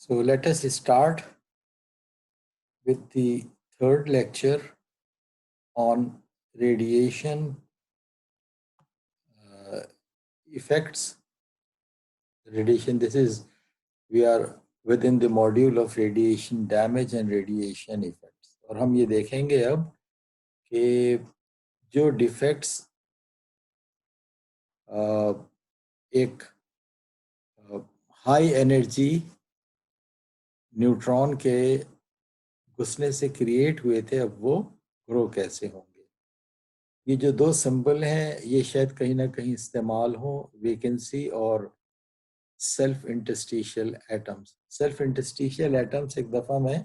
So let us start with the third lecture on radiation effects. Radiation, we are within the module of radiation damage and radiation effects. और हम ये देखेंगे अब कि जो defects एक हाई एनर्जी न्यूट्रॉन के घुसने से क्रिएट हुए थे, अब वो ग्रो कैसे होंगे। ये जो दो सिंबल हैं ये शायद कहीं ना कहीं इस्तेमाल हो, वेकेंसी और self interstitial atoms. Self interstitial atoms एक दफ़ा मैं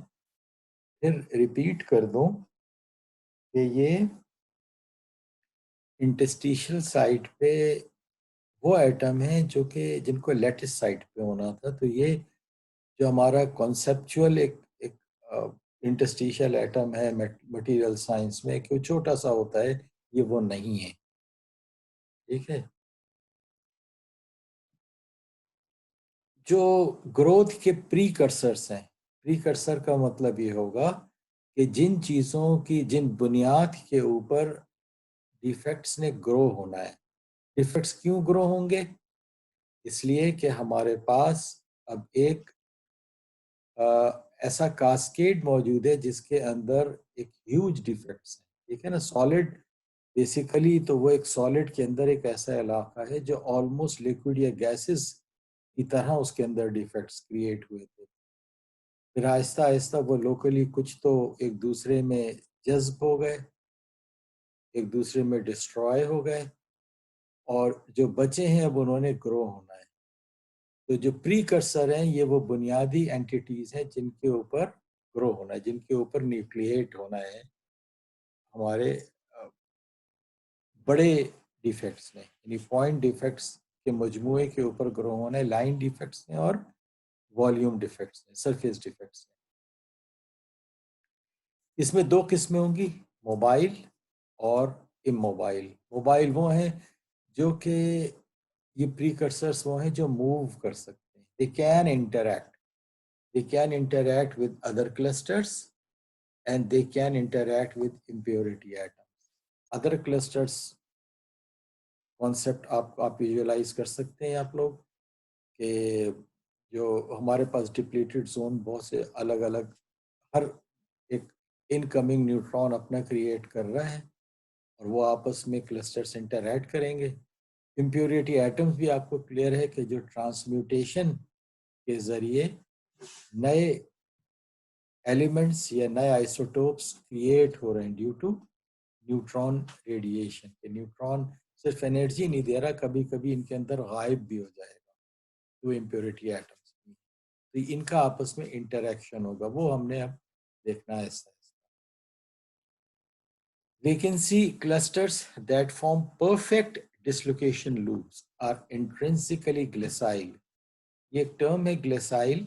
फिर रिपीट कर दूं कि ये इंटरस्टिशियल साइट पे वो एटम है जो कि जिनको लेटिस साइट पे होना था। तो ये जो हमारा कॉन्सेप्चुअल एक इंटरस्टिशियल एटम है मटेरियल साइंस में कि वो छोटा सा होता है, ये वो नहीं है। ठीक है। जो ग्रोथ के प्रीकर्सर्स हैं, प्रीकर्सर का मतलब ये होगा कि जिन चीज़ों की जिन बुनियाद के ऊपर डिफेक्ट्स ने ग्रो होना है। डिफेक्ट्स क्यों ग्रो होंगे? इसलिए कि हमारे पास अब एक ऐसा कास्केड मौजूद है जिसके अंदर एक ह्यूज डिफेक्ट्स है। ठीक है ना। सॉलिड बेसिकली तो वो एक सॉलिड के अंदर एक ऐसा इलाका है जो ऑलमोस्ट लिक्विड या गैसेस की तरह उसके अंदर डिफेक्ट्स क्रिएट हुए थे। फिर आहिस्ता आहिस्ता वो लोकली कुछ तो एक दूसरे में जज्ब हो गए, एक दूसरे में डिस्ट्रॉय हो गए, और जो बचे हैं अब उन्होंने ग्रो होना है। तो जो प्रीकर्सर हैं ये वो बुनियादी एंटिटीज हैं जिनके ऊपर ग्रो होना है, जिनके ऊपर न्यूक्लिएट होना है हमारे बड़े डिफेक्ट्स ने, यानी पॉइंट डिफेक्ट्स के मजमूए के ऊपर ग्रो होना है, लाइन डिफेक्ट्स ने और वॉल्यूम डिफेक्ट्स ने, सरफेस डिफेक्ट्स ने। इसमें दो किस्में होंगी, मोबाइल और इमोबाइल। मोबाइल वो हैं जो कि ये प्रीकर्सर्स वो हैं जो मूव कर सकते हैं, they can interact, they can interact with other clusters and they can interact with impurity atoms. Other clusters concept आप विजुअलाइज कर सकते हैं आप लोग कि जो हमारे पास डिप्लीटेड जोन बहुत से अलग अलग, हर एक इनकमिंग न्यूट्रॉन अपना क्रिएट कर रहा है और वो आपस में क्लस्टर से इंटरैक्ट करेंगे। इम्प्योरिटी एटम्स भी आपको क्लियर है कि जो ट्रांसम्यूटेशन के ज़रिए नए एलिमेंट्स या नए आइसोटोप्स क्रिएट हो रहे हैं ड्यू टू न्यूट्रॉन रेडिएशन। के न्यूट्रॉन सिर्फ एनर्जी नहीं दे रहा, कभी कभी इनके अंदर गायब भी हो जाएगा तो इम्प्योरिटी एटम्स। तो इनका आपस में इंटरेक्शन होगा, वो हमने अब देखना है। Vacancy clusters that form perfect dislocation loops are intrinsically glacial. ये एक टर्म है ग्लेसाइल,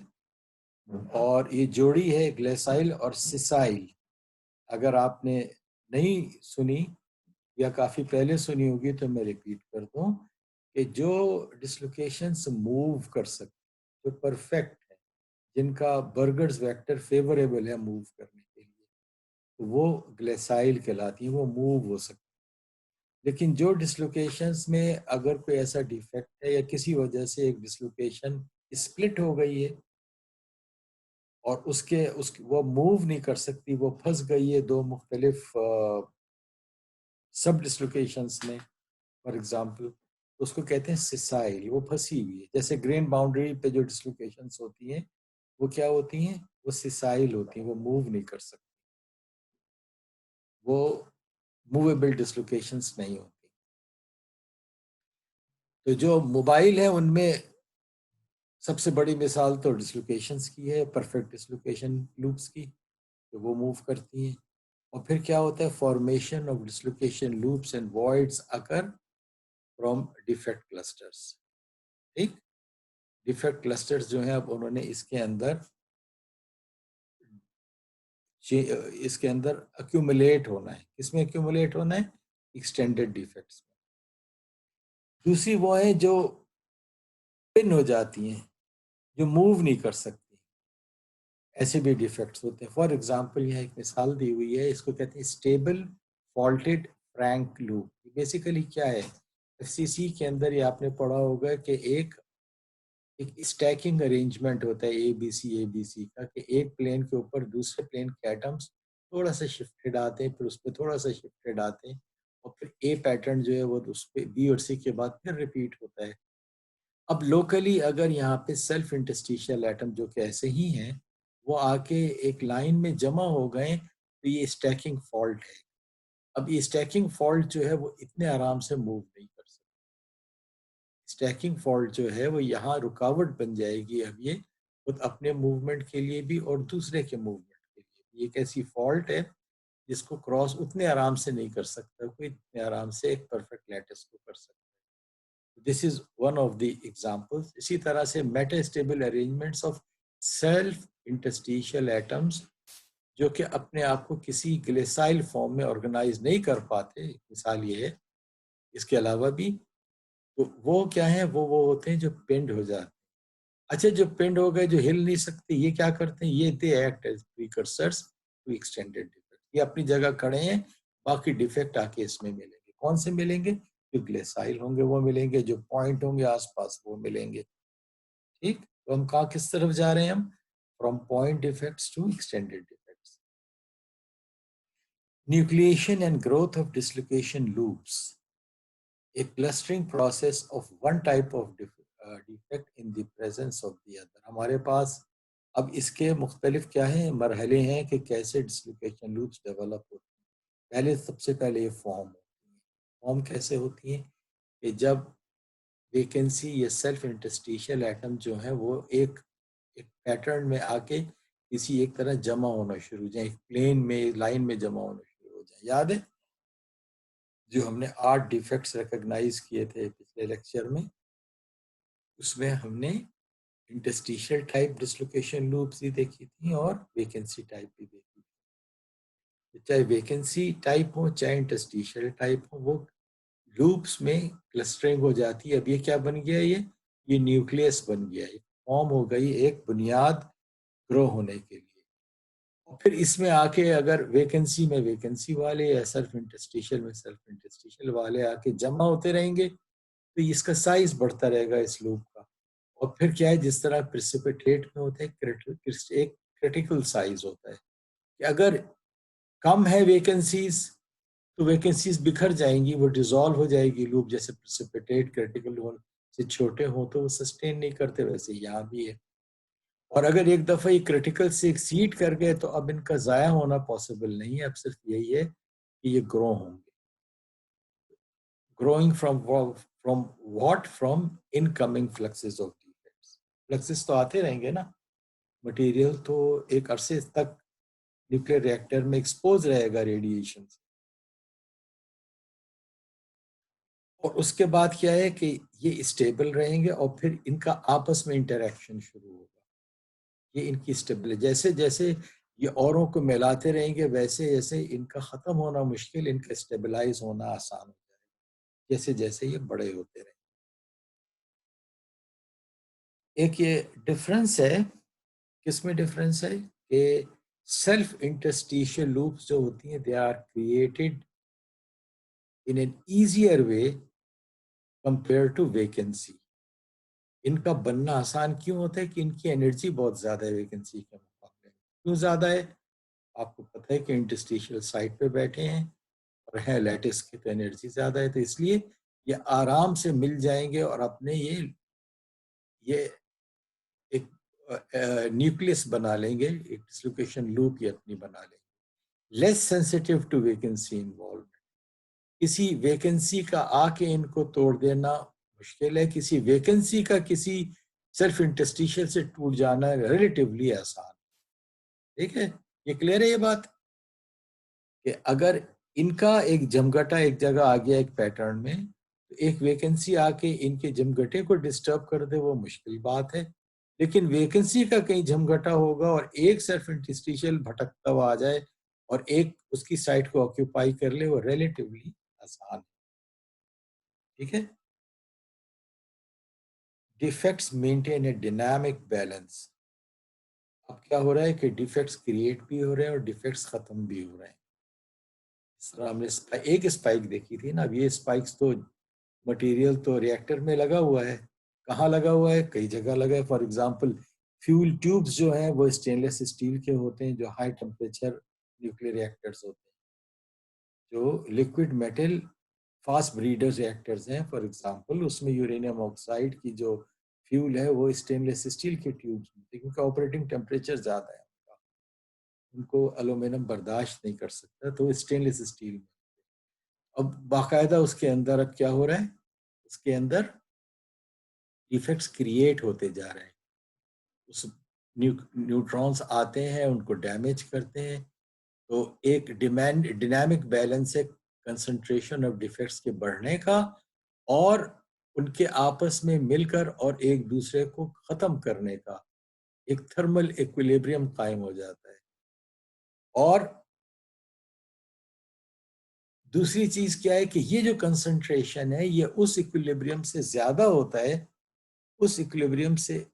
और ये जोड़ी है ग्लेसाइल और सिसाइल। अगर आपने नहीं सुनी या काफ़ी पहले सुनी होगी तो मैं रिपीट कर दूं कि जो डिसलोकेशंस मूव कर सकते, जो परफेक्ट है, जिनका बर्गर्स वेक्टर फेवरेबल है मूव करने के लिए, तो वो ग्लेसाइल कहलाती हैं, वो मूव हो सकती है। लेकिन जो डिसलोकेशंस में अगर कोई ऐसा डिफेक्ट है या किसी वजह से एक डिसलोकेशन स्प्लिट हो गई है और वो मूव नहीं कर सकती, वो फंस गई है दो मुख्तलिफ सब डिसलोकेशंस में, फॉर एग्जाम्पल, तो उसको कहते हैं सिसाइल, वो फंसी हुई है। जैसे ग्रेन बाउंड्री पे जो डिसलोकेशंस होती हैं वो क्या होती हैं, वो सिसाइल होती हैं, वो मूव नहीं कर सकती, वो मूवेबल डिसलोकेशंस नहीं होती। तो जो मोबाइल है उनमें सबसे बड़ी मिसाल तो डिसलोकेशंस की है, परफेक्ट डिसलोकेशन लूप्स की, तो वो मूव करती हैं। और फिर क्या होता है, formation of dislocation loops and voids occur from defect clusters. ठीक, डिफेक्ट क्लस्टर्स जो हैं अब उन्होंने इसके अंदर अक्यूमुलेट होना है। किसमें अक्यूमुलेट होना है? एक्सटेंडेड डिफेक्ट्स में। दूसरी वो है जो पिन हो जाती हैं, जो मूव नहीं कर सकती, ऐसे भी डिफेक्ट्स होते हैं। फॉर एग्जांपल यहाँ एक मिसाल दी हुई है, इसको कहते हैं stable faulted Frank loop. Basically क्या है, एफसीसी के अंदर ये आपने पढ़ा होगा कि एक एक स्टैकिंग अरेंजमेंट होता है ए बी सी का, कि एक प्लेन के ऊपर दूसरे प्लेन के एटम्स थोड़ा सा शिफ्टेड आते हैं, फिर उस पर थोड़ा सा शिफ्टेड आते हैं, और फिर ए पैटर्न जो है वो उस पर बी और सी के बाद फिर रिपीट होता है। अब लोकली अगर यहाँ पे सेल्फ इंटरस्टिशियल एटम जो कि ऐसे ही हैं, वो आके एक लाइन में जमा हो गए, तो ये स्टैकिंग फॉल्ट है। अब ये स्टैकिंग फॉल्ट जो है वो इतने आराम से मूव नहीं कर सकते। स्टैकिंग फॉल्ट जो है वो यहाँ रुकावट बन जाएगी अब ये, खुद अपने मूवमेंट के लिए भी और दूसरे के मूवमेंट के लिए भी। एक ऐसी फॉल्ट है जिसको क्रॉस उतने आराम से नहीं कर सकता कोई, इतने आराम से एक परफेक्ट लैटिस को कर सकता है। This is one of the examples. इसी तरह से metastable arrangements of self interstitial atoms जो कि अपने आप को किसी ग्लेसाइल फॉर्म में ऑर्गेनाइज नहीं कर पाते, मिसाल ये है। इसके अलावा भी तो वो क्या है, वो होते हैं जो पिंड हो जाते हैं। अच्छा, जो पिंड हो गए, जो हिल नहीं सकते, ये क्या करते हैं, ये they act as precursors to extended defect. ये अपनी जगह खड़े हैं, बाकी डिफेक्ट आके इसमें मिलेंगे। कौन से मिलेंगे, जो ग्लेसाइल होंगे वो मिलेंगे, जो पॉइंट होंगे आसपास वो मिलेंगे। ठीक, तो हम कहा किस तरफ जा रहे हैं हम, from point defects to extended defects. Nucleation and growth of dislocation loops, a clustering process of one type of defect in the presence of the other। हमारे पास अब इसके मुख्तलिफ क्या है मरहले हैं कि कैसे डिसलोकेशन लूप्स डेवलप होते हैं। पहले, सबसे पहले ये फॉर्म होती है। फॉर्म कैसे होती है कि जब वेकेंसी या सेल्फ इंटरस्टिशियल एटम जो है वो एक एक पैटर्न में आके किसी एक तरह जमा होना शुरू हो जाए, एक प्लेन में लाइन में जमा होना शुरू हो जाए। याद है जो हमने 8 डिफेक्ट्स रिकॉग्नाइज किए थे पिछले लेक्चर में, उसमें हमने इंटरस्टिशियल टाइप डिसलोकेशन लूप्स भी देखी थी और वेकेंसी टाइप भी देखी थी। चाहे वेकेंसी टाइप हो चाहे इंटरस्टिशियल टाइप हो, वो लूप्स में क्लस्टरिंग हो जाती है। अब ये क्या बन गया, ये न्यूक्लियस बन गया, एक फॉर्म हो गई, एक बुनियाद ग्रो होने के लिए। और फिर इसमें आके अगर वेकेंसी में वेकेंसी वाले या सेल्फ इंटरस्टिशियल में सेल्फ इंटरस्टिशियल वाले आके जमा होते रहेंगे, तो इसका साइज बढ़ता रहेगा इस लूप का। और फिर क्या है, जिस तरह प्रिसिपिटेट में होता है, एक क्रिटिकल साइज होता है कि अगर कम है वैकेंसीज तो वैकेंसीज बिखर जाएंगी, वो डिसॉल्व हो जाएगी लूप। जैसे प्रिसिपिटेट क्रिटिकल से छोटे हो तो वो सस्टेन नहीं करते, वैसे यहाँ भी है। और अगर एक दफा ये क्रिटिकल से एक्सीड कर गए तो अब इनका जाया होना पॉसिबल नहीं है, अब सिर्फ यही है कि ये ग्रो होंगे। growing from what, from incoming fluxes of defects। Fluxes तो आते रहेंगे ना, मटेरियल तो एक अरसे तक न्यूक्लियर रिएक्टर में एक्सपोज रहेगा रेडिएशन से। और उसके बाद क्या है कि ये स्टेबल रहेंगे और फिर इनका आपस में इंटरेक्शन शुरू होगा। ये इनकी स्टेबिलिटी, जैसे जैसे ये औरों को मिलाते रहेंगे वैसे जैसे इनका खत्म होना मुश्किल, इनका स्टेबलाइज होना आसान हो जाएगा जैसे जैसे ये बड़े होते रहेंगे। एक ये डिफरेंस है, किसमें डिफरेंस है कि सेल्फ इंटरस्टिशियल लूप्स जो होती हैं they are created in an easier way compare to vacancy. इनका बनना आसान क्यों होता है कि इनकी एनर्जी बहुत ज्यादा है वेकेंसी के मुकाबले में। क्यों ज्यादा है, आपको पता है कि इंटरस्टिशियल साइड पे बैठे हैं और है लैटिस की, तो एनर्जी ज्यादा है, तो इसलिए ये आराम से मिल जाएंगे और अपने ये एक न्यूक्लियस बना लेंगे, एक डिसलोकेशन लूप ये अपनी बना लेंगे। Less sensitive to vacancy involve, किसी वैकेंसी का आके इनको तोड़ देना मुश्किल है, किसी वैकेंसी का किसी सेल्फ इंटरस्टिशियल से टूट जाना रिलेटिवली आसान। ठीक है, ये क्लियर है ये बात कि अगर इनका एक जमघटा एक जगह आ गया एक पैटर्न में, तो एक वैकेंसी आके इनके जमघटे को डिस्टर्ब कर दे वो मुश्किल बात है। लेकिन वैकेंसी का कहीं जमघटा होगा और एक सेल्फ इंटरस्टिशियल भटकता हुआ आ जाए और एक उसकी साइट को ऑक्यूपाई कर ले, वो रिलेटिवली आसान है। ठीक है, defects maintain a dynamic balance अब क्या हो रहा है कि डिफेक्ट्स क्रिएट भी हो रहे हैं और डिफेक्ट्स खत्म भी हो रहे हैं। इस तरह हमने एक स्पाइक देखी थी ना, अब ये स्पाइक्स तो मटेरियल तो रिएक्टर में लगा हुआ है, कहाँ लगा हुआ है, कई जगह लगा है। फॉर एग्जांपल फ्यूल ट्यूब्स जो हैं वो स्टेनलेस स्टील के होते हैं, जो हाई टेम्परेचर न्यूक्लियर रिएक्टर्स होते हैं। जो liquid metal fast breeder reactors हैं फॉर एग्जांपल, उसमें यूरेनियम ऑक्साइड की जो फ्यूल है वो स्टेनलेस स्टील के ट्यूब्स में, क्योंकि ऑपरेटिंग टेम्परेचर ज़्यादा है उनका, उनको एल्यूमिनियम बर्दाश्त नहीं कर सकता, तो स्टेनलेस स्टील में। अब बाकायदा उसके अंदर अब क्या हो रहा है, उसके अंदर डिफेक्ट्स क्रिएट होते जा रहे हैं। उस न्यूट्रॉन्स आते हैं, उनको डैमेज करते हैं। तो एक डिमांड डायनामिक बैलेंस है कंसंट्रेशन ऑफ डिफेक्ट्स के बढ़ने का और उनके आपस में मिलकर और एक दूसरे को खत्म करने का। एक थर्मल इक्विलिब्रियम कायम हो जाता है। और दूसरी चीज क्या है कि ये जो कंसंट्रेशन है ये उस इक्विलिब्रियम से ज्यादा होता है, उस इक्विलिब्रियम से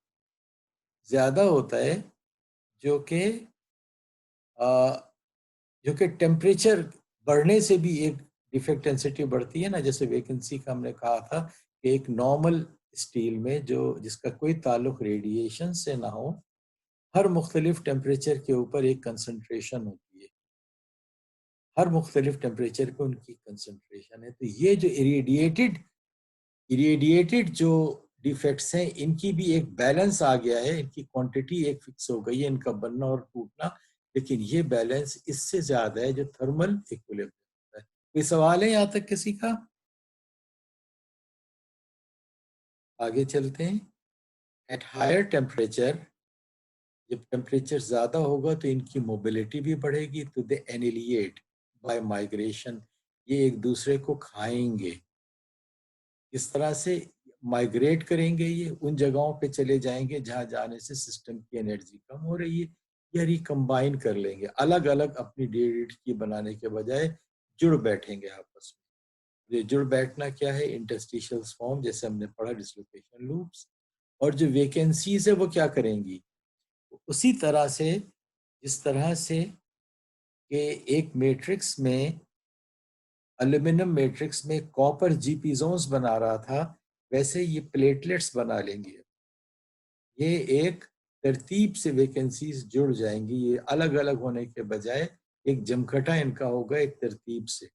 ज्यादा होता है जो कि जो कि टेम्परेचर बढ़ने से भी एक डिफेक्ट डेंसिटी बढ़ती है ना। जैसे वैकेंसी का हमने कहा था कि एक नॉर्मल स्टील में जो जिसका कोई ताल्लुक रेडिएशन से ना हो, हर मुख्तलिफ टेम्परेचर के ऊपर एक कंसंट्रेशन होती है, हर मुख्तलिफ टेम्परेचर पे उनकी कंसंट्रेशन है। तो ये जो इरेडिएटेड जो डिफेक्ट्स हैं इनकी भी एक बैलेंस आ गया है, इनकी क्वांटिटी एक फिक्स हो गई है, इनका बनना और टूटना। लेकिन ये बैलेंस इससे ज्यादा है जो थर्मल इक्विलिब्रियम होता है। कोई सवाल है यहाँ तक किसी का? आगे चलते हैं। एट हायर टेम्परेचर, जब टेम्परेचर ज्यादा होगा तो इनकी मोबिलिटी भी बढ़ेगी, तो दे एनिलिएट बाय माइग्रेशन, ये एक दूसरे को खाएंगे। इस तरह से माइग्रेट करेंगे, ये उन जगहों पे चले जाएंगे जहां जाने से सिस्टम की एनर्जी कम हो रही है, या रिकम्बाइन कर लेंगे, अलग अलग अपनी डेट की बनाने के बजाय जुड़ बैठेंगे आपस में। ये जुड़ बैठना क्या है, इंटरस्टिशियल फॉर्म, जैसे हमने पढ़ा डिस्लोकेशन लूप्स। और जो वैकेंसीज है वो क्या करेंगी, उसी तरह से जिस तरह से कि एक मैट्रिक्स में, एल्यूमिनियम मैट्रिक्स में कॉपर जीपीजोन्स बना रहा था, वैसे ये प्लेटलेट्स बना लेंगे। ये एक तरतीब से वैकेंसीज जुड़ जाएंगी, ये अलग अलग होने के बजाय एक जमघटा इनका होगा एक तरतीब से,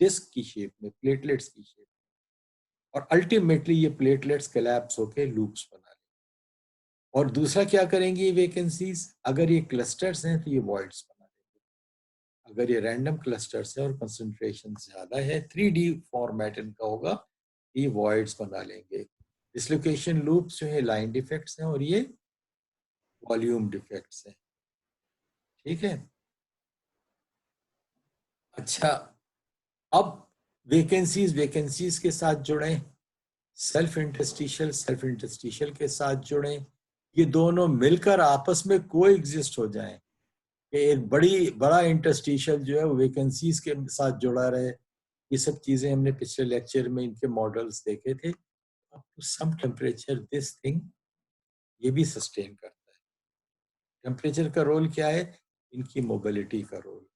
डिस्क की शेप में, प्लेटलेट्स की शेप में। और अल्टीमेटली ये प्लेटलेट्स कोलैप्स होकर लूप्स बना लेंगे। और दूसरा क्या करेंगे ये वैकेंसीज, अगर ये क्लस्टर्स हैं तो ये वॉइड्स बना लेंगे। अगर ये रैंडम क्लस्टर्स है और कंसंट्रेशन ज्यादा है, 3D फॉर्मेट इनका होगा, ये वॉइड्स बना लेंगे। डिसलोकेशन लूप्स जो है लाइन डिफेक्ट्स हैं और ये वॉल्यूम डिफेक्ट्स हैं। ठीक है। अच्छा, अब वैकेंसीज वैकेंसीज के साथ जुड़ें, सेल्फ इंटरस्टिशियल के साथ जुड़ें, ये दोनों मिलकर आपस में को एग्जिस्ट हो जाएं कि एक बड़ा इंटरस्टिशियल जो है वो वैकेंसीज के साथ जुड़ा रहे। ये सब चीजें हमने पिछले लेक्चर में इनके मॉडल्स देखे थे। Up to some temperature this thing ये भी सस्टेन करता है। टेम्परेचर का रोल क्या है, इनकी मोबिलिटी का रोल।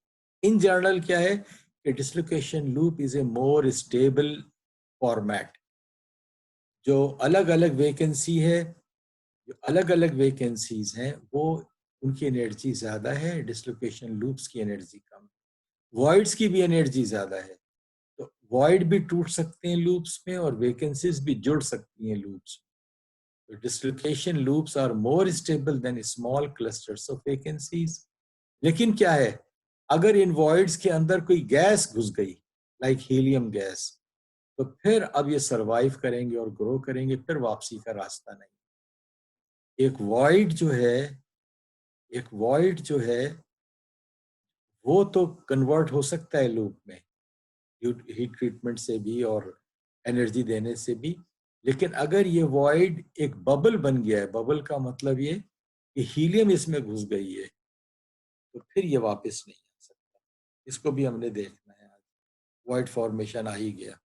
इन जनरल क्या है कि dislocation loop is a more stable format. जो अलग अलग वैकेंसी है, जो अलग अलग वैकेंसीज हैं वो, उनकी एनर्जी ज्यादा है, डिसलोकेशन लूप्स की एनर्जी कम। वॉइड्स की भी एनर्जी ज्यादा है, तो वॉइड भी टूट सकते हैं लूप्स में और वैकेंसीज भी जुड़ सकती हैं लूप्स में। तो dislocation loops are more stable than small clusters of vacancies. लेकिन क्या है, अगर इन वॉइड्स के अंदर कोई गैस घुस गई, लाइक हीलियम गैस, तो फिर अब ये सरवाइव करेंगे और ग्रो करेंगे, फिर वापसी का रास्ता नहीं। एक वॉइड जो है, एक वॉइड जो है वो तो कन्वर्ट हो सकता है लूप में, हीट ट्रीटमेंट से भी और एनर्जी देने से भी। लेकिन अगर ये वॉइड एक बबल बन गया है, बबल का मतलब ये कि हीलियम इसमें घुस गई है, तो फिर ये वापस नहीं आ सकता। इसको भी हमने देखना है आज। वॉइड फॉर्मेशन आ ही गया।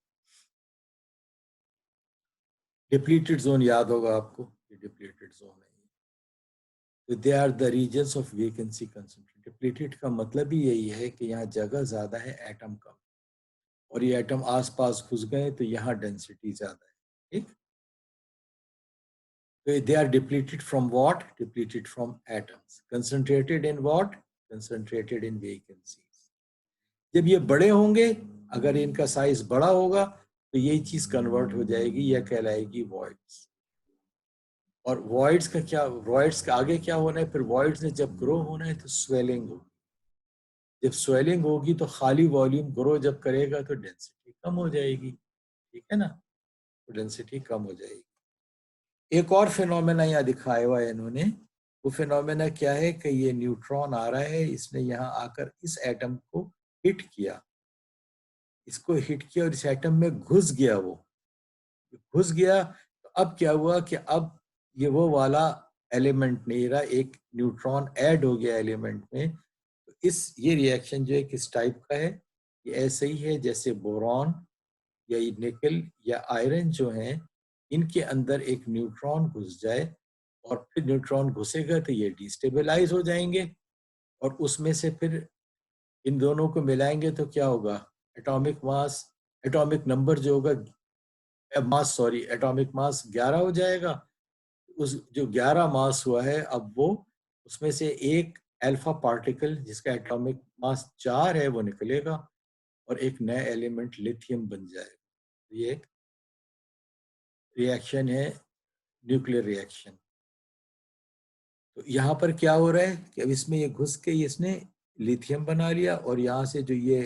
डिप्लीटेड जोन याद होगा आपको, ये डिप्लीटेड जोन है। They are the regions of vacancy concentration. Depleted का मतलब ही यही है कि यहाँ जगह ज्यादा है, एटम कम, और ये एटम आसपास घुस गए तो यहाँ डेंसिटी ज्यादा है। ठीक, तो they are depleted from what? Depleted from atoms. Concentrated in what? Concentrated in vacancies. जब ये बड़े होंगे, अगर इनका साइज बड़ा होगा तो यही चीज कन्वर्ट हो जाएगी, यह कहलाएगी वॉइड्स। और वॉइड्स का क्या, वॉइड्स का आगे क्या होना है फिर? वॉइड्स ने जब ग्रो होना है तो स्वेलिंग होगी। जब स्वेलिंग होगी तो खाली वॉल्यूम ग्रो जब करेगा तो डेंसिटी कम हो जाएगी। ठीक है ना, तो डेंसिटी कम हो जाएगी। एक और फिनोमेना यहाँ दिखाया हुआ है इन्होंने। वो फिनोमेना क्या है कि ये न्यूट्रॉन आ रहा है, इसने यहाँ आकर इस एटम को हिट किया, इसको हिट किया और इस एटम में घुस गया। वो घुस गया तो अब क्या हुआ कि अब ये वो वाला एलिमेंट नहीं रहा, एक न्यूट्रॉन ऐड हो गया एलिमेंट में। तो ये रिएक्शन जो है किस टाइप का है? ये ऐसे ही है जैसे बोरॉन या निकल या आयरन जो है, इनके अंदर एक न्यूट्रॉन घुस जाए और फिर न्यूट्रॉन घुसेगा तो ये डिस्टेबलाइज हो जाएंगे, और उसमें से फिर इन दोनों को मिलाएंगे तो क्या होगा? एटॉमिक मास, एटॉमिक नंबर जो होगा, मास सॉरी, एटॉमिक मास 11 हो जाएगा। उस जो 11 मास हुआ है, अब वो उसमें से एक अल्फा पार्टिकल जिसका एटॉमिक मास 4 है वो निकलेगा और एक नया एलिमेंट लिथियम बन जाएगा। ये एक रिएक्शन है, न्यूक्लियर रिएक्शन। तो यहाँ पर क्या हो रहा है कि अब इसमें ये घुस के इसने लिथियम बना लिया, और यहाँ से जो ये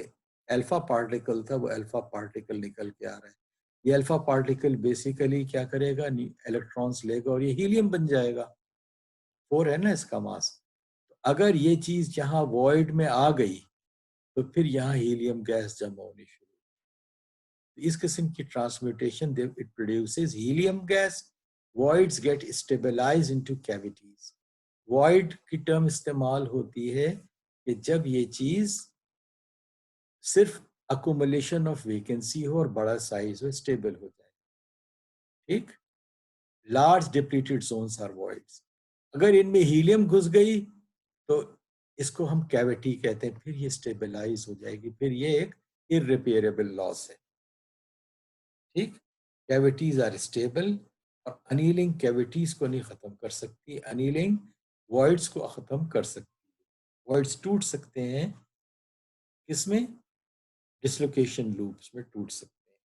अल्फा पार्टिकल था वो अल्फा पार्टिकल निकल के आ रहा है। ये अल्फा पार्टिकल बेसिकली क्या करेगा? इलेक्ट्रॉन्स लेगा और ये हीलियम बन जाएगा। 4 है ना इसका मास। तो अगर ये चीज यहाँ वॉइड में आ गई तो फिर यहाँ हीलियम गैस जमा होनी शुरू। इस किस्म की transmutation it produces helium gas. Voids get stabilize into cavities. Void की टर्म इस्तेमाल होती है कि जब ये चीज सिर्फ अकोमुलेशन ऑफ वेकेंसी हो और बड़ा साइज हो, स्टेबल हो जाए। ठीक, large depleted zones are voids. अगर इनमें हीलियम घुस गई तो इसको हम कैविटी कहते हैं, फिर ये स्टेबलाइज हो जाएगी, फिर ये एक इररिपेयरेबल लॉस है। ठीक, कैविटीज आर स्टेबल, और अनीलिंग कैविटीज को नहीं खत्म कर सकती, अनीलिंग वॉइड्स को खत्म कर सकती है। वॉइड्स टूट सकते हैं किसमें? डिसलोकेशन लूप्स में टूट सकते हैं।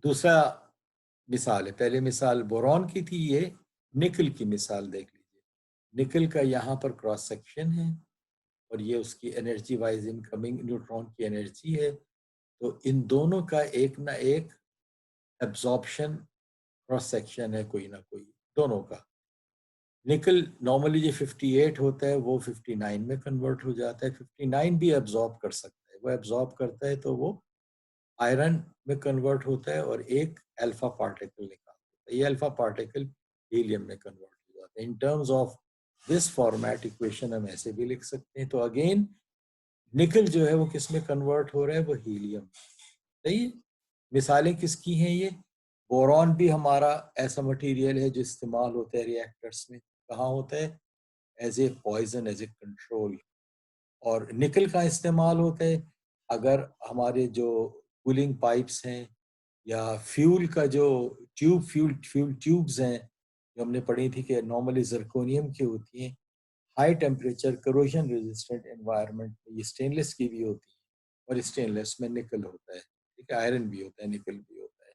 दूसरा मिसाल है, पहले मिसाल बोरॉन की थी, ये निकल की मिसाल देख लीजिए। निकल का यहाँ पर क्रॉस सेक्शन है और ये उसकी एनर्जी वाइज इनकमिंग न्यूट्रॉन की एनर्जी है। तो इन दोनों का एक ना एक एब्जॉर्प्शन क्रॉस सेक्शन है, कोई ना कोई, दोनों का। निकल नॉर्मली जो 58 होता है वो 59 में कन्वर्ट हो जाता है। 59 भी एब्जॉर्ब कर सकता है, वो एब्जॉर्ब करता है तो वो आयरन में कन्वर्ट होता है और एक अल्फा पार्टिकल निकालता है। ये अल्फा पार्टिकल हीलियम में कन्वर्ट हो जाता है। In terms of this format equation हम ऐसे भी लिख सकते हैं। तो अगेन निकल जो है वो किस में कन्वर्ट हो रहा है? वो हीलियम। सही है। मिसालें किसकी हैं ये? बोरॉन भी हमारा ऐसा मटेरियल है जो इस्तेमाल होता है रिएक्टर्स में। कहाँ होता है? As a poison, as a control. और निकल का इस्तेमाल होता है अगर हमारे जो कूलिंग पाइप्स हैं या फ्यूल का जो फ्यूल ट्यूब्स हैं, जो हमने पढ़ी थी कि नॉर्मली जर्कोनियम की होती हैं, high temperature corrosion resistant environment में ये स्टेनलेस की भी होती है, और स्टेनलेस में निकल होता है। ठीक है, आयरन भी होता है, निकल भी होता है।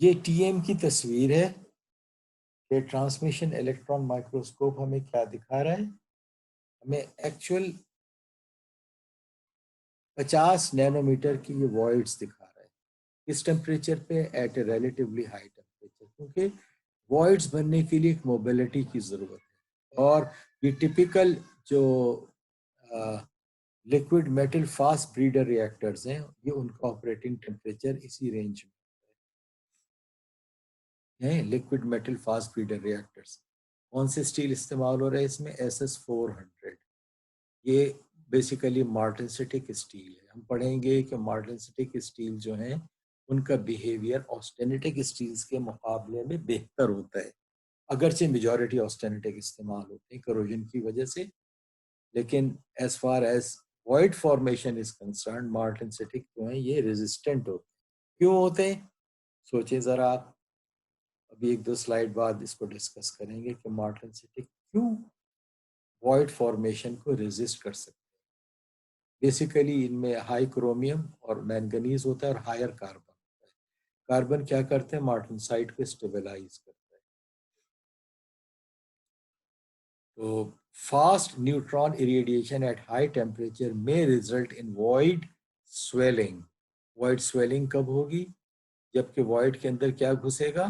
ये टीएम की तस्वीर है कि ट्रांसमिशन इलेक्ट्रॉन माइक्रोस्कोप हमें क्या दिखा रहा है? हमें एक्चुअल 50 नैनोमीटर की ये वॉइड्स दिखा रहा है। किस टेम्परेचर पे? At a relatively high temperature, क्योंकि वॉइड्स बनने के लिए एक मोबिलिटी की जरूरत है। और ये टिपिकल जो liquid metal fast breeder reactors हैं, ये उनका ऑपरेटिंग टेम्परेचर इसी रेंज में है। Liquid metal fast breeder reactors. कौन से स्टील इस्तेमाल हो रहा है इसमें? SS400। ये बेसिकली मार्टेनसिटिक स्टील है। हम पढ़ेंगे कि मार्टेनसिटिक स्टील जो है उनका बिहेवियर ऑस्टेनिटिक स्टील्स के मुकाबले में बेहतर होता है, अगरचे मेजॉरिटी ऑस्टेनिटिक इस्तेमाल होते हैं करोजन की वजह से, लेकिन as far as void formation is concern martensitic जो है ये रेजिस्टेंट होते हैं। क्यों होते हैं? सोचिए ज़रा आप, अभी एक दो स्लाइड बाद इसको डिस्कस करेंगे कि मार्टेनसिटिक क्यों वॉइड फॉर्मेशन को रेजिस्ट कर सकते हैं। बेसिकली इनमें हाई क्रोमियम और मैंगनीज होता है और हायर कार्बन होता है। कार्बन क्या करते हैं? मार्टेनसाइट को स्टेबलाइज करता है। तो fast neutron irradiation at high temperature में result in void swelling. Void swelling कब होगी? जबकि वॉइड के अंदर क्या घुसेगा?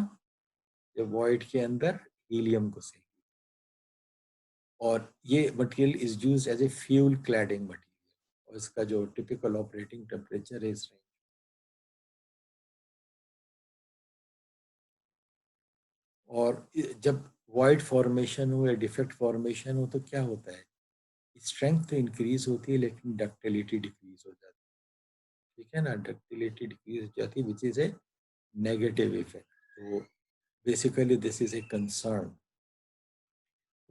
जब वॉइड के अंदर हीलियम घुसेगी, और ये material is used as a fuel cladding material, और इसका जो टिपिकल ऑपरेटिंग टेम्परेचर है इस रेंज। और जब वॉइड फॉर्मेशन हो या डिफेक्ट फॉर्मेशन हो तो क्या होता है? स्ट्रेंथ तो इंक्रीज होती है लेकिन डक्टिलिटी डिक्रीज हो जाती है। ठीक है ना, डक्टिलिटी डिक्रीज हो जाती है which is a negative effect. तो basically this is a concern.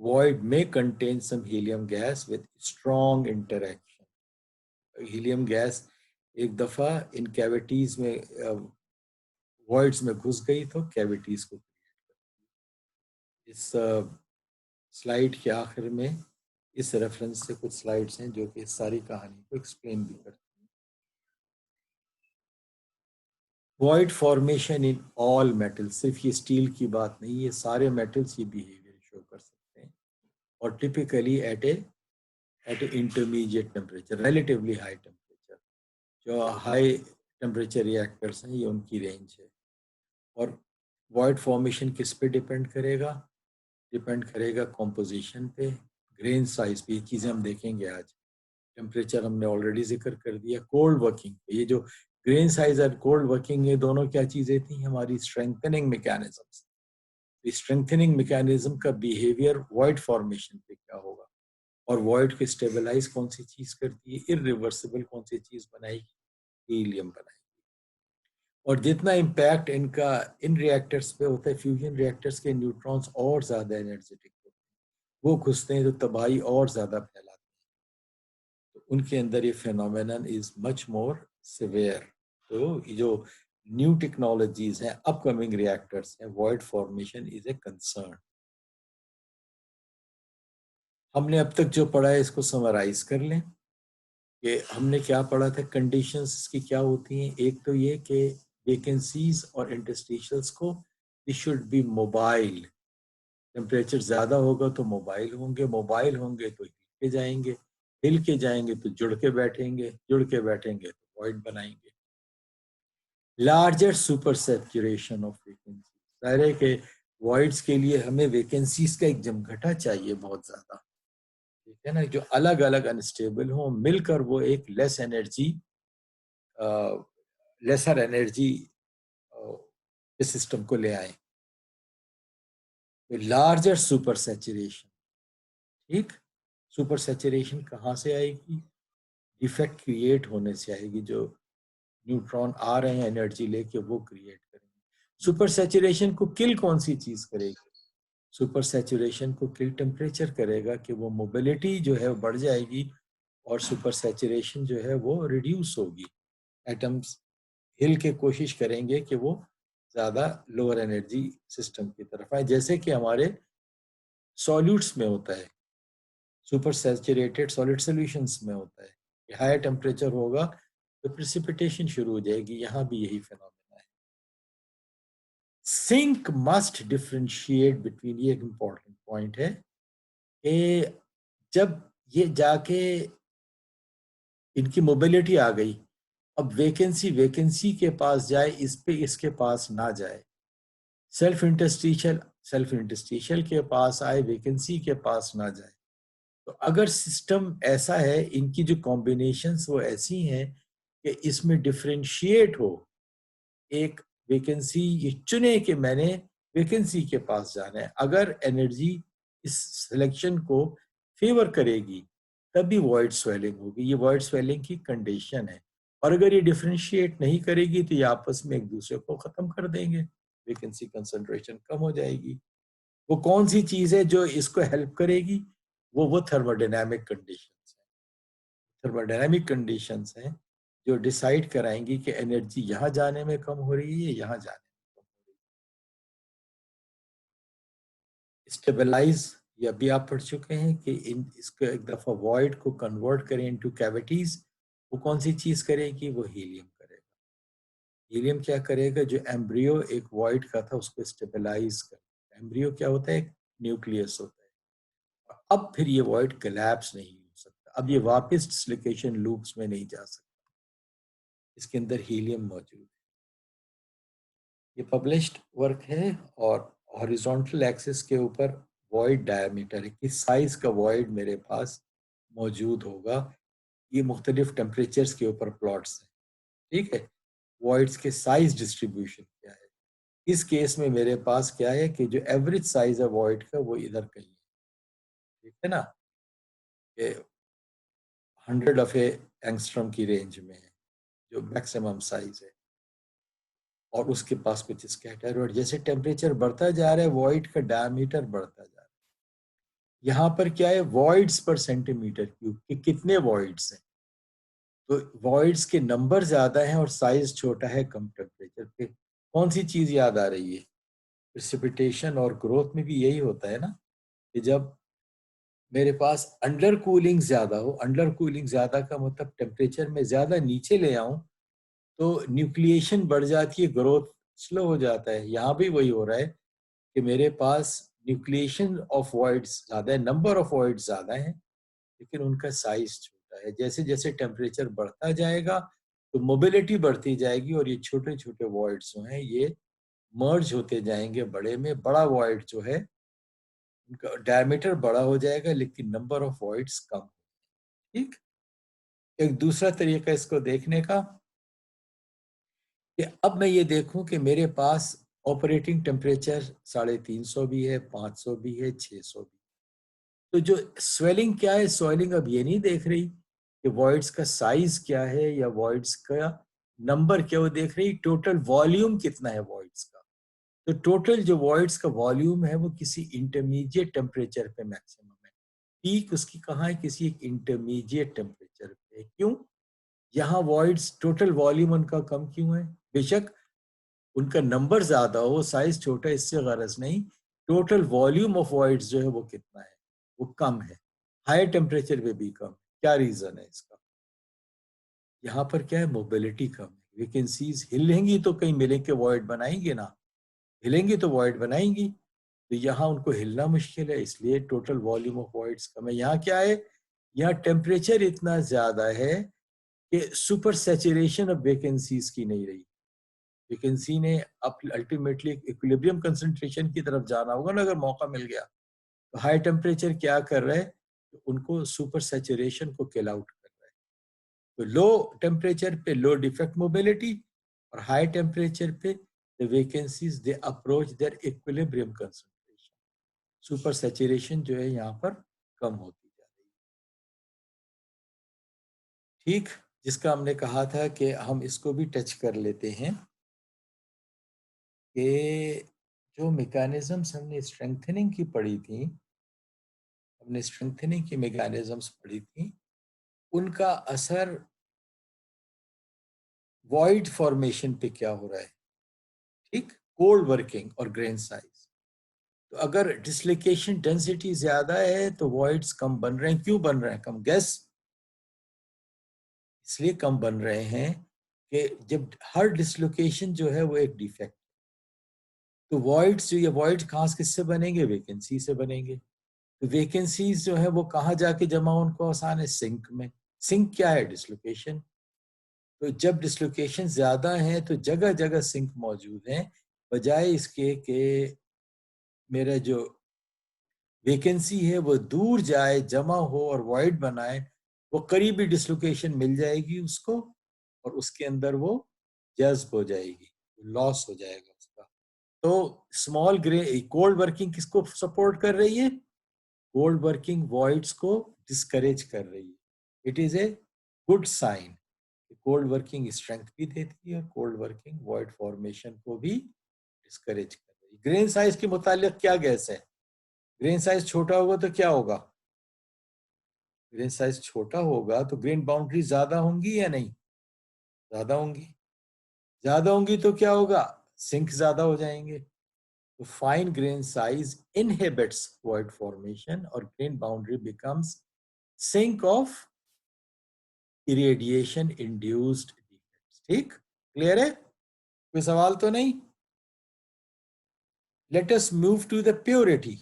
Void may contain some helium gas with strong interaction. Helium gas एक दफा इन कैविटीज में वॉइड्स में घुस गई तो कैविटीज को क्रिएट कर। इस स्लाइड के आखिर में इस रेफरेंस से कुछ स्लाइड्स हैं जो कि इस सारी कहानी को एक्सप्लेन भी करती हैं। Void formation in all metals, सिर्फ ये स्टील की बात नहीं, ये सारे मेटल्स ये बिहेवियर शो कर सकते हैं, और typically at a intermediate temperature, relatively high temperature. जो हाई टेम्परेचर रिएक्टर्स हैं ये उनकी रेंज है। और वॉइड फॉर्मेशन किस पे डिपेंड करेगा? डिपेंड करेगा कॉम्पोजिशन पे, ग्रेन साइज पे, ये चीज़ें हम देखेंगे आज। टेम्परेचर हमने ऑलरेडी जिक्र कर दिया। कोल्ड वर्किंग, ये जो ग्रेन साइज और कोल्ड वर्किंग, ये दोनों क्या चीज़ें थी? हमारी स्ट्रेंथनिंग मैकेनिज्म्स। स्ट्रेंथनिंग मैकेनिज्म का बिहेवियर वॉइड फॉर्मेशन पे क्या होगा, और वॉइड को स्टेबलाइज कौन सी चीज़ करती है? इरिवर्सिबल कौन सी चीज़ बनाएगी? हीलियम बनाएगी। और जितना इम्पैक्ट इनका इन रिएक्टर्स पे होता है, फ्यूजन रिएक्टर्स के न्यूट्रॉन्स और ज़्यादा एनर्जेटिक होते हैं, वो घुसते हैं तो तबाही और ज़्यादा फैलाते हैं, तो उनके अंदर ये phenomenon is much more severe. तो ये जो न्यू टेक्नोलॉजीज हैं, अपकमिंग रिएक्टर्स हैं, void formation is a concern. हमने अब तक जो पढ़ा है इसको समराइज कर लें कि हमने क्या पढ़ा था। कंडीशंस की क्या होती हैं? एक तो ये कि वैकेंसीज और इंटरस्टिशियल्स को they should be mobile. Temperature ज़्यादा होगा तो मोबाइल होंगे, मोबाइल होंगे तो हिल के जाएंगे, हिल के जाएंगे तो जुड़ के बैठेंगे, जुड़ के बैठेंगे तो वॉइड बनाएंगे। Larger super saturation of vacancy, जाहिर है कि वॉइड्स के लिए हमें वैकेंसीज का एक जमघटा चाहिए बहुत ज़्यादा। ठीक है ना, जो अलग अलग अनस्टेबल हो, मिलकर वो एक लेसर एनर्जी इस सिस्टम को ले आए। लार्जर सुपर सैचुरेशन, ठीक, सुपर सैचुरेशन कहाँ से आएगी? डिफेक्ट क्रिएट होने से आएगी। जो न्यूट्रॉन आ रहे हैं एनर्जी लेके, वो क्रिएट करेंगे। सुपर सैचुरेशन को किल कौन सी चीज करेगी? सुपर सैचुरेशन को किल टेम्परेचर करेगा, कि वो मोबिलिटी जो है वो बढ़ जाएगी, और सुपर सैचुरेशन जो है वो रिड्यूस होगी। एटम्स हिल के कोशिश करेंगे कि वो ज्यादा लोअर एनर्जी सिस्टम की तरफ आए, जैसे कि हमारे सॉल्यूट्स में होता है, सुपर सैचुरेटेड सॉलिड सॉल्यूशंस में होता है कि हायर टेम्परेचर होगा तो प्रेसिपिटेशन शुरू हो जाएगी। यहाँ भी यही फिनोमेना है। सिंक मस्ट डिफरेंशिएट बिटवीन, ये एक इंपॉर्टेंट पॉइंट है कि जब ये जाके इनकी मोबिलिटी आ गई, अब वैकेंसी वैकेंसी के पास जाए, इस पे इसके पास ना जाए। सेल्फ इंटरस्टिशियल के पास आए, वैकेंसी के पास ना जाए। तो अगर सिस्टम ऐसा है, इनकी जो कॉम्बिनेशंस वो ऐसी हैं कि इसमें डिफरेंशिएट हो, एक वैकेंसी ये चुने कि मैंने वैकेंसी के पास जाना है, अगर एनर्जी इस सिलेक्शन को फेवर करेगी तभी वॉइड स्वेलिंग होगी। ये वॉइड स्वेलिंग की कंडीशन है। और अगर ये डिफरेंशिएट नहीं करेगी तो ये आपस में एक दूसरे को खत्म कर देंगे, वैकेंसी कंसंट्रेशन कम हो जाएगी। वो कौन सी चीज है जो इसको हेल्प करेगी? वो थर्मोडायनामिक कंडीशंस है। थर्मोडायनामिक कंडीशंस हैं जो डिसाइड कराएंगी कि एनर्जी यहाँ जाने में कम हो रही है, यहाँ जाने में कम हो रही है। स्टेबलाइज, ये अभी आप पढ़ चुके हैं कि इसको एक दफा वॉइड को कन्वर्ट करें इनटू कैविटीज, वो कौन सी चीज करेगी? वो हीलियम करेगा। हीलियम क्या करेगा? जो एम्ब्रियो एक वॉइड का था उसको स्टेबलाइज कर। एम्ब्रियो क्या होता है? एक न्यूक्लियस होता है। अब फिर ये वॉइड कोलैप्स नहीं हो सकता, अब ये वापस डिस्लोकेशन लूप्स में नहीं जा सकता, इसके अंदर हीलियम मौजूद है। ये पब्लिश्ड वर्क है और हॉरिजॉन्टल एक्सिस के ऊपर वॉइड डायमीटर है, किस साइज का वॉइड मेरे पास मौजूद होगा, ये मुख्तलिफ टेम्परेचर्स के ऊपर प्लॉट्स हैं। ठीक है, वॉइड्स के साइज डिस्ट्रीब्यूशन क्या है? इस केस में मेरे पास क्या है कि जो एवरेज साइज है वॉइड का वो इधर कहीं है। ठीक है ना, कि 100 ऑफ एंगस्ट्रॉम की रेंज में है जो मैक्सिमम साइज है, और उसके पास कुछ स्कैटर, और जैसे टेम्परेचर बढ़ता जा रहा है वॉइड का डायमीटर बढ़ता जा रहा है। यहाँ पर क्या है? वॉइड्स पर सेंटीमीटर क्यूब कि कितने वॉइड्स हैं। तो वॉइड्स के नंबर ज्यादा हैं और साइज छोटा है कम टेम्परेचर पे। कौन सी चीज याद आ रही है? प्रेसिपिटेशन और ग्रोथ में भी यही होता है ना, कि जब मेरे पास अंडर कूलिंग ज्यादा हो, अंडर कूलिंग ज्यादा का मतलब टेम्परेचर में ज्यादा नीचे ले आऊं तो न्यूक्लिएशन बढ़ जाती है, ग्रोथ स्लो हो जाता है। यहाँ भी वही हो रहा है कि मेरे पास न्यूक्लिएशन ऑफ वॉइड्स ज्यादा है, नंबर ऑफ वॉइड्स ज्यादा है, लेकिन उनका साइज छोटा है। जैसे जैसे टेम्परेचर बढ़ता जाएगा तो मोबिलिटी बढ़ती जाएगी और ये छोटे छोटे वॉइड्स जो हैं ये मर्ज होते जाएंगे बड़े में। बड़ा वॉइड जो है उनका डायमीटर बड़ा हो जाएगा लेकिन नंबर ऑफ वॉइड्स कम। ठीक, एक दूसरा तरीका इसको देखने का कि अब मैं ये देखूं कि मेरे पास ऑपरेटिंग टेम्परेचर 350 भी है, 500 भी है, 600 भी। तो जो स्वेलिंग क्या है, स्वेलिंग अब ये नहीं देख रही कि वॉइड्स का साइज क्या है या वॉइड्स का नंबर क्या, वो देख रही टोटल वॉल्यूम कितना है वॉइड्स का। तो टोटल जो वॉइड्स का वॉल्यूम है वो किसी इंटरमीडिएट टेम्परेचर पे मैक्सिमम है। पीक उसकी कहाँ है? किसी एक इंटरमीडिएट टेम्परेचर पे। क्यों? यहाँ वॉइड्स टोटल वॉल्यूम उनका कम क्यों है? बेशक उनका नंबर ज्यादा हो, साइज छोटा, इससे गरज नहीं, टोटल वॉल्यूम ऑफ वॉइड्स जो है वो कितना है? वो कम है, हाई टेम्परेचर पे भी कम। क्या रीजन है इसका? यहाँ पर क्या है? मोबिलिटी कम है। वैकेंसीज हिलेंगी तो कहीं मिले के वॉइड बनाएंगे ना, हिलेंगी तो वॉइड बनाएंगी, तो यहाँ उनको हिलना मुश्किल है, इसलिए टोटल वॉल्यूम ऑफ वॉइड्स कम है। यहाँ क्या है? यहाँ टेम्परेचर इतना ज्यादा है कि सुपर सैचुरेशन ऑफ वैकेंसीज की नहीं रही। वैकेंसी ने अल्टीमेटली इक्विलिब्रियम कंसंट्रेशन की तरफ जाना होगा ना, अगर मौका मिल गया। तो हाई टेम्परेचर क्या कर रहा है? तो उनको सुपर सैचुरेशन को किल आउट कर रहा है। तो लो टेम्परेचर पे लो डिफेक्ट मोबिलिटी, और हाई टेम्परेचर पे the vacancies they approach there equilibrium concentration. Super saturation जो है यहाँ पर कम होती जा रही है। ठीक, जिसका हमने कहा था कि हम इसको भी टच कर लेते हैं कि जो मैकेनिज्म्स हमने स्ट्रेंथनिंग की पढ़ी थी, हमने स्ट्रेंथनिंग की मैकेनिज्म्स पढ़ी थी, उनका असर वॉइड फॉर्मेशन पे क्या हो रहा है। ठीक, कोल्ड वर्किंग और ग्रेन साइज। तो अगर डिस्लोकेशन डेंसिटी ज्यादा है तो वॉइड्स कम बन रहे हैं। क्यों बन रहे हैं कम? गैस इसलिए कम बन रहे हैं कि जब हर डिस्लोकेशन जो है वो एक डिफेक्ट, तो वॉइड्स जो, ये वॉइड कहाँ किससे बनेंगे? वैकेंसी से बनेंगे। तो वैकेंसीज जो है वो कहाँ जाके जमा, उनको आसान है सिंक में। सिंक क्या है? डिस्लोकेशन। तो जब डिस्लोकेशन ज्यादा है तो जगह जगह सिंक मौजूद हैं, बजाय इसके कि मेरा जो वैकेंसी है वो दूर जाए, जमा हो और वॉइड बनाए, वो करीबी डिस्लोकेशन मिल जाएगी उसको, और उसके अंदर वो जज्ब हो जाएगी, लॉस हो जाएगा उसका। तो स्मॉल ग्रे कोल्ड वर्किंग किसको सपोर्ट कर रही है? कोल्ड वर्किंग वॉइड्स को डिस्करेज कर रही है। It is a good sign cold working strength भी देती है और कोल्ड वर्किंग वॉइड फॉर्मेशन को भी डिस्करेज कर रही है। ग्रेन साइज के मुतालिक क्या गैस है? ग्रेन साइज छोटा होगा तो क्या होगा? ग्रेन साइज छोटा होगा तो ग्रेन बाउंड्री ज्यादा होंगी या नहीं? ज्यादा होंगी। ज्यादा होंगी तो क्या होगा? सिंक ज्यादा हो जाएंगे। तो fine grain size inhibits void formation और grain boundary becomes sink of irradiation induced defects. ठीक, क्लियर है? कोई सवाल तो नहीं? Let us move to the purity.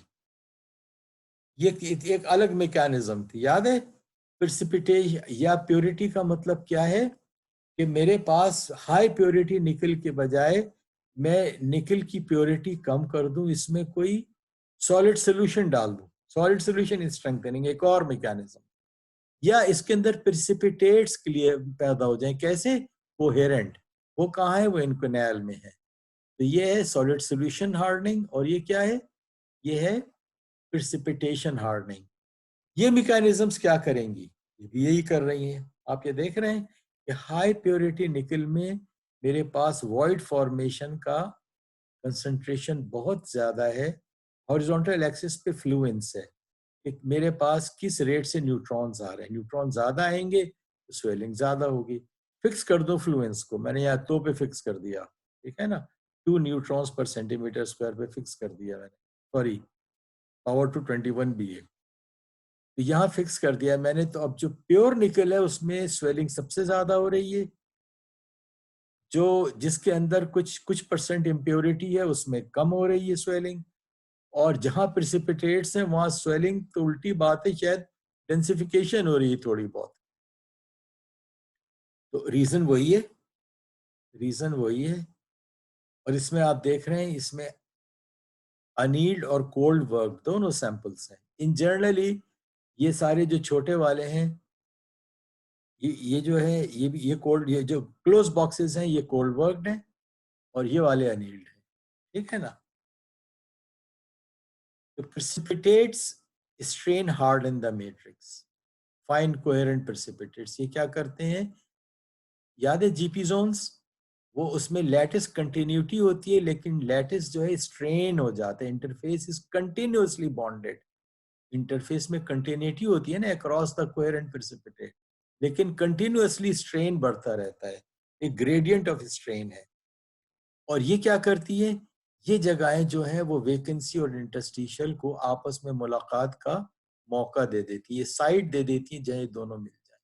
ये एक अलग मैकेनिज्म थी, याद है? प्रिसिपिटेशन या प्योरिटी का मतलब क्या है कि मेरे पास हाई प्योरिटी निकल के बजाय मैं निकल की प्योरिटी कम कर दूं, इसमें कोई सॉलिड सोल्यूशन डाल दूं। सॉलिड सोल्यूशन स्ट्रेंथनिंग एक और मैकेनिज्म। या इसके अंदर प्रिसिपिटेट्स क्लियर पैदा हो जाए, कैसे? कोहेरेंट। वो कहाँ है? वो इनकनाल में है। तो ये है सॉलिड सोल्यूशन हार्डनिंग और ये क्या है? ये है प्रिसिपिटेशन हार्डनिंग। ये मैकेनिज्म्स क्या करेंगी? ये भी यही कर रही हैं। आप ये देख रहे हैं कि हाई प्योरिटी निकल में मेरे पास वॉइड फॉर्मेशन का कंसंट्रेशन बहुत ज्यादा है। हॉरिजॉन्टल एक्सिस पे फ्लुएंस है कि मेरे पास किस रेट से न्यूट्रॉन्स आ रहे हैं। न्यूट्रॉन ज्यादा आएंगे तो स्वेलिंग ज्यादा होगी। फिक्स कर दो फ्लुएंस को, मैंने यहाँ 2 पे फिक्स कर दिया, ठीक है ना? 2 न्यूट्रॉन्स पर सेंटीमीटर स्क्वायर पे फिक्स कर दिया मैंने। सॉरी, पावर टू 21 भी है तो यहाँ फिक्स कर दिया मैंने। तो अब जो प्योर निकल है उसमें स्वेलिंग सबसे ज्यादा हो रही है। जो जिसके अंदर कुछ कुछ परसेंट इम्प्योरिटी है उसमें कम हो रही है स्वेलिंग। और जहां प्रिसिपिटेट्स हैं वहां स्वेलिंग तो उल्टी बात है, शायद डेंसिफिकेशन हो रही है थोड़ी बहुत। तो रीजन वही है, रीजन वही है। और इसमें आप देख रहे हैं, इसमें अनील्ड और कोल्ड वर्क दोनों सैंपल्स हैं। इन जनरली ये सारे जो छोटे वाले हैं, ये जो है ये कोल्ड, ये जो क्लोज बॉक्सेस हैं ये कोल्ड वर्कड हैं और ये वाले अनील्ड हैं, ठीक है ना? तो precipitates strain hard in the matrix. Fine coherent precipitates ये क्या करते हैं? याद है जीपी जोन्स? वो उसमें लैटिस कंटिन्यूटी होती है लेकिन लैटिस जो है स्ट्रेन हो जाता है। Interface is continuously bonded. Interface में कंटिन्यूटी होती है ना अक्रॉस द कोहेरेंट प्रेसिपिटेट, लेकिन कंटिन्यूअसली स्ट्रेन बढ़ता रहता है। एक ग्रेडियंट ऑफ स्ट्रेन है। और ये क्या करती है? ये जगहें जो है वो वैकेंसी और इंटरस्टिशियल को आपस में मुलाकात का मौका दे देती है, साइड दे देती है जहाँ ये दोनों मिल जाए।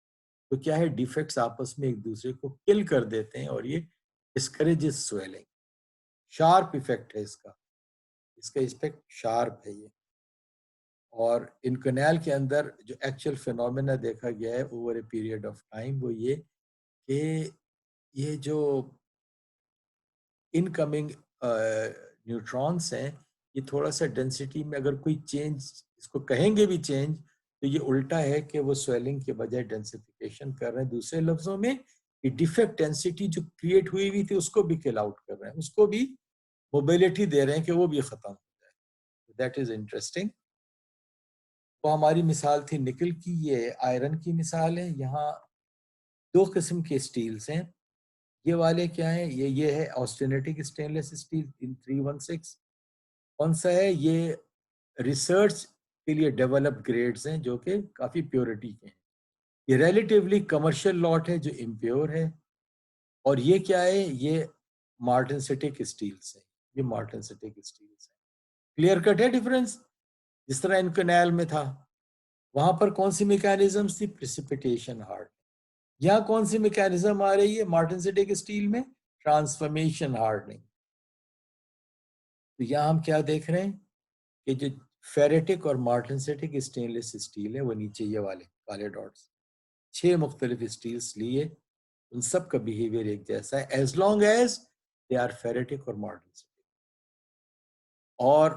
तो क्या है, डिफेक्ट्स आपस में एक दूसरे को किल कर देते हैं और ये डिस्करेजेस स्वेलिंग। शार्प इफेक्ट है इसका, इसका इफेक्ट शार्प है ये। और इन कैनाल के अंदर जो एक्चुअल फिनोमेना देखा गया है over a period of time वो ये कि ये जो इनकमिंग न्यूट्रॉन्स हैं ये थोड़ा सा डेंसिटी में अगर कोई चेंज, इसको कहेंगे भी चेंज, तो ये उल्टा है कि वो स्वेलिंग के बजाय डेंसिफिकेशन कर रहे हैं। दूसरे लफ्जों में ये डिफेक्ट डेंसिटी जो क्रिएट हुई थी उसको भी किल आउट कर रहे हैं, उसको भी मोबिलिटी दे रहे हैं कि वो भी खत्म हो जाए। That is interesting. तो हमारी मिसाल थी निकल की, ये आयरन की मिसाल है। यहाँ दो किस्म के स्टील्स हैं। ये वाले क्या है? ये है ऑस्टेनेटिक स्टेनलेस स्टील इन 316। कौन सा है ये? रिसर्च के लिए डेवलप ग्रेड्स हैं जो कि काफी प्योरिटी के हैं। ये रिलेटिवली कमर्शियल लॉट है जो इम्प्योर है। और ये क्या है? ये मार्टेंसिटिक स्टील्स है। ये मार्टेंसिटिक स्टील्स है। क्लियर कट है डिफरेंस? जिस तरह इनकनाल में था वहां पर कौन सी मैकेनिज्म थी? Precipitation hard. यहाँ कौन सी मैकेनिज्म आ रही है मार्टेंसिटिक स्टील में? Transformation hardening. तो यहाँ हम क्या देख रहे हैं कि जो फेरेटिक और मार्टेंसिटिक स्टेनलेस स्टील है वो नीचे ये वाले काले डॉट्स 6 मुख्तलिफ स्टील्स लिए, उन सब का बिहेवियर एक जैसा है as long as they are ferritic और मार्टेंसिटिक। और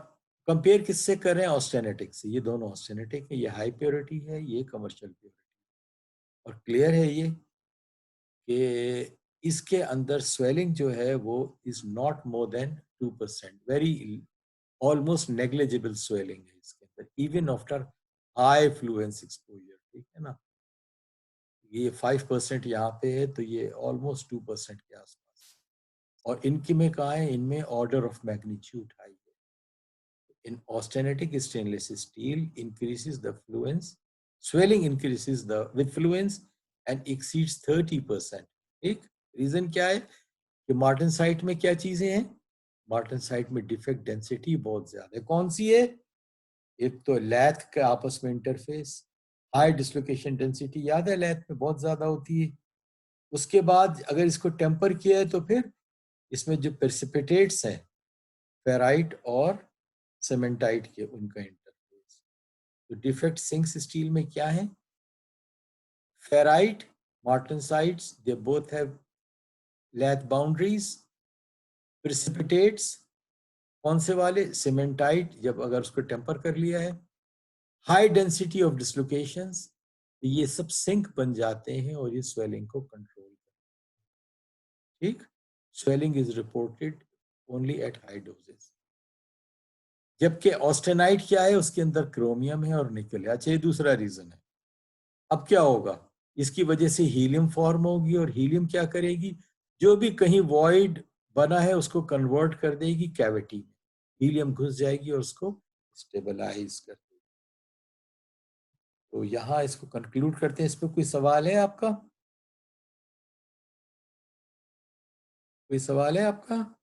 कंपेयर किससे कर रहे हैं? ऑस्टेनेटिक से। ये दोनों ऑस्टेनेटिक है, ये हाई प्योरिटी है, ये कमर्शियल प्योरिटी। और क्लियर है ये कि इसके अंदर स्वेलिंग जो है वो is not more than 2%, very almost negligible swelling है इसके अंदर even after high Fluence exposure, ठीक है ना? ये 5% यहाँ पे है, तो ये ऑलमोस्ट 2% के आसपास। और इनकी में कहा है, इनमें ऑर्डर ऑफ मैग्नीट्यूड हाई है। In austenitic stainless steel increases the fluence, swelling increases the with fluence and exceeds 30%. ठीक, रीजन क्या है कि मार्टेनसाइट में क्या चीजें हैं? मार्टेनसाइट में डिफेक्ट डेंसिटी बहुत ज्यादा है। कौन सी है? एक तो लैथ के आपस में इंटरफेस, हाई डिसलोकेशन डेंसिटी, याद है लैथ में बहुत ज्यादा होती है। उसके बाद अगर इसको टेम्पर किया है तो फिर इसमें जो प्रेसिपिटेट्स हैं, फेराइट और सीमेंटाइट के, उनका इंटरफेस। तो डिफेक्ट सिंक्स स्टील में क्या है? Ferrite, martensites, they both have lath boundaries. Precipitates कौन से वाले? सीमेंटाइट, जब अगर उसको टेम्पर कर लिया है। हाई डेंसिटी ऑफ डिसलोकेशंस, ये सब सिंक बन जाते हैं और ये स्वेलिंग को कंट्रोल करते हैं। ठीक, swelling is reported only at high doses. जबकि ऑस्टेनाइट क्या है? उसके अंदर क्रोमियम है और निकल है। अच्छा, ये दूसरा रीजन है। अब क्या होगा? इसकी वजह से हीलियम फॉर्म होगी और हीलियम क्या करेगी? जो भी कहीं वॉइड बना है उसको कन्वर्ट कर देगी कैविटी में, हीलियम घुस जाएगी और उसको स्टेबलाइज कर देगी। तो यहाँ इसको कंक्लूड करते हैं। इस पर कोई सवाल है आपका? कोई सवाल है आपका?